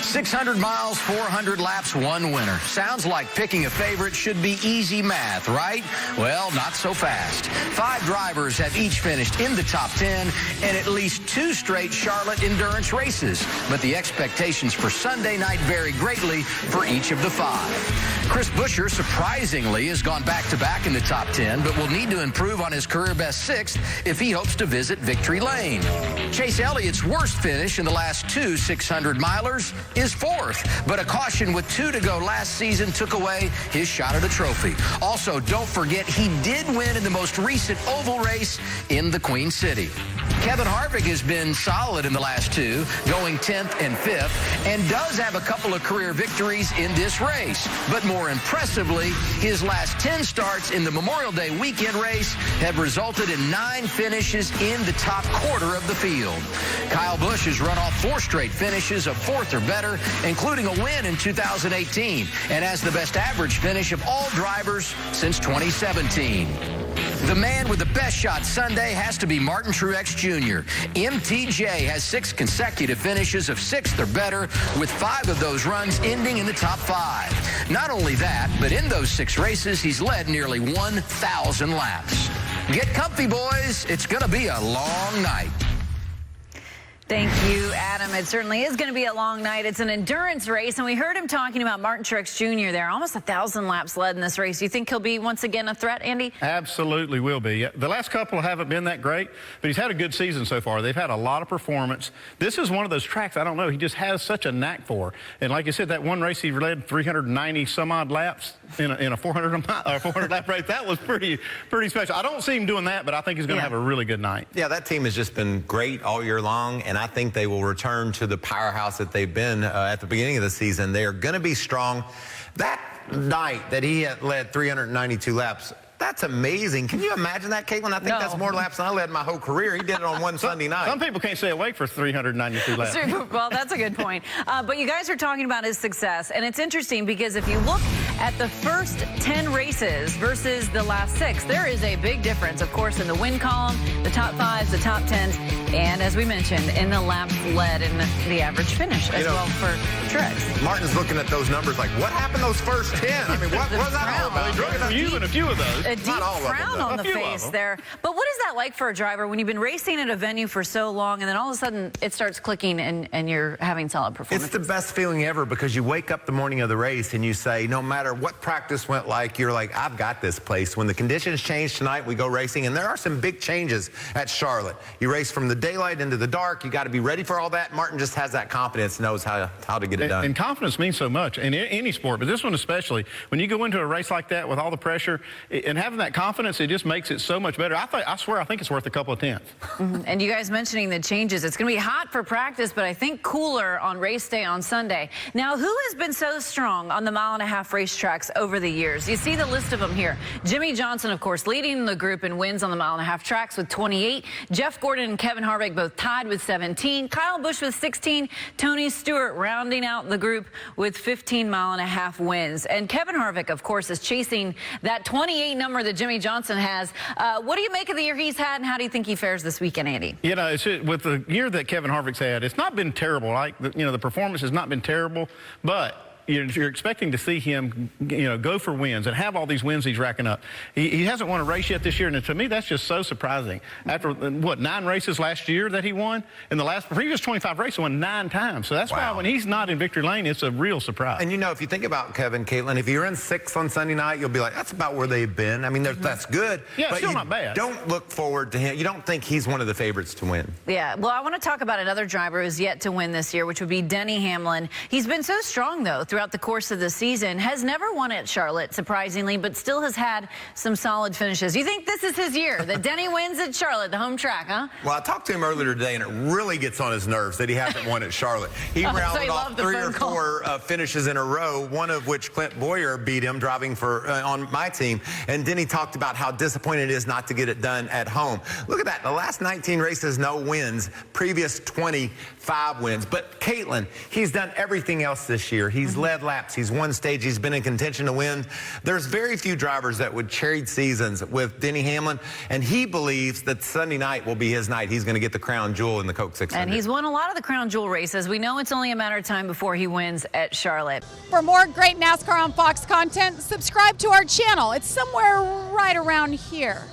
600 miles, 400 laps, one winner. Sounds like picking a favorite should be easy math, right? Well, not so fast. 5 drivers have each finished in the top 10 and at least 2 straight Charlotte endurance races. But the expectations for Sunday night vary greatly for each of the 5. Chris Buescher, surprisingly, has gone back-to-back in the top 10, but will need to improve on his career-best 6th if he hopes to visit victory lane. Chase Elliott's worst finish in the last 2 600-milers is 4th, but a caution with 2 to go last season took away his shot at a trophy. Also, don't forget he did win in the most recent oval race in the Queen City. Kevin Harvick has been solid in the last 2, going 10th and 5th, and does have a couple of career victories in this race. But more impressively, his last 10 starts in the Memorial Day weekend race have resulted in 9 finishes in the top quarter of the field. Kyle Busch has run off 4 straight finishes of 4th or better, including a win in 2018, and has the best average finish of all drivers since 2017. The man with the best shot Sunday has to be Martin Truex Jr. MTJ has 6 consecutive finishes of 6th or better, with 5 of those runs ending in the top 5. Not only that, but in those 6 races, he's led nearly 1,000 laps. Get comfy, boys. It's going to be a long night. Thank you, Adam. It certainly is going to be a long night. It's an endurance race, and we heard him talking about Martin Truex Jr. there. Almost 1,000 laps led in this race. Do you think he'll be once again a threat, Andy? Absolutely will be. The last couple haven't been that great, but he's had a good season so far. They've had a lot of performance. This is one of those tracks, I don't know, he just has such a knack for. And like I said, that one race he led 390 some odd laps in a 400 lap race. That was pretty special. I don't see him doing that, but I think he's going to have a really good night. Yeah, that team has just been great all year long, and I think they will return to the powerhouse that they've been at the beginning of the season. They are going to be strong. That night that he had led 392 laps, that's amazing. Can you imagine that, Caitlin? I think that's more laps than I led my whole career. He did it on one Sunday night. Some people can't stay awake for 392 laps. Well, that's a good point. But you guys are talking about his success, and it's interesting because if you look at the first 10 races versus the last 6, there is a big difference, of course, in the win column, the top 5s, the top 10s, and as we mentioned, in the laps led and the average finish as well for Truex. Martin's looking at those numbers like, what happened those first 10? I mean, what was that all about? A few of those. A deep frown on the face there. But what is that like for a driver when you've been racing at a venue for so long and then all of a sudden it starts clicking and you're having solid performance? It's the best feeling ever because you wake up the morning of the race and you say, no matter what practice went like, you're like, I've got this place. When the conditions change tonight, we go racing, and there are some big changes at Charlotte. You race from the daylight into the dark. You got to be ready for all that. Martin just has that confidence, knows how to get it done. And confidence means so much in any sport, but this one especially. When you go into a race like that with all the pressure and having that confidence, it just makes it so much better. I swear, I think it's worth a couple of tenths. And you guys mentioning the changes, it's going to be hot for practice, but I think cooler on race day on Sunday. Now, who has been so strong on the mile-and-a-half racetracks over the years? You see the list of them here. Jimmie Johnson, of course, leading the group in wins on the mile-and-a-half tracks with 28. Jeff Gordon and Kevin Harvick both tied with 17. Kyle Busch with 16. Tony Stewart rounding out the group with 15 mile-and-a-half wins. And Kevin Harvick, of course, is chasing that 28 number that Jimmie Johnson has. What do you make of the year he's had, and how do you think he fares this weekend, Andy? You know, with the year that Kevin Harvick's had, it's not been terrible. The performance has not been terrible, but you're expecting to see him, go for wins and have all these wins he's racking up. He hasn't won a race yet this year, and to me, that's just so surprising. After, 9 races last year that he won? In the previous 25 races, he won 9 times. So that's why when he's not in victory lane, it's a real surprise. And, if you think about Kevin, Caitlin, if you're in 6th on Sunday night, you'll be like, that's about where they've been. I mean, that's good. Yeah, but still not bad. Don't look forward to him. You don't think he's one of the favorites to win. Yeah, well, I want to talk about another driver who's yet to win this year, which would be Denny Hamlin. He's been so strong, though, throughout the course of the season, has never won at Charlotte, surprisingly, but still has had some solid finishes. You think this is his year, that Denny wins at Charlotte, the home track, huh? Well, I talked to him earlier today, and it really gets on his nerves that he hasn't won at Charlotte. He rounded off 3 or 4 finishes in a row, one of which Clint Boyer beat him driving on my team. And Denny talked about how disappointed it is not to get it done at home. Look at that. The last 19 races, no wins. Previous 25 wins. But Caitlin, he's done everything else this year. He's led led laps. He's won stage. He's been in contention to win. There's very few drivers that would trade seasons with Denny Hamlin, and he believes that Sunday night will be his night. He's going to get the crown jewel in the Coke 600. And he's won a lot of the crown jewel races. We know it's only a matter of time before he wins at Charlotte. For more great NASCAR on Fox content, subscribe to our channel. It's somewhere right around here.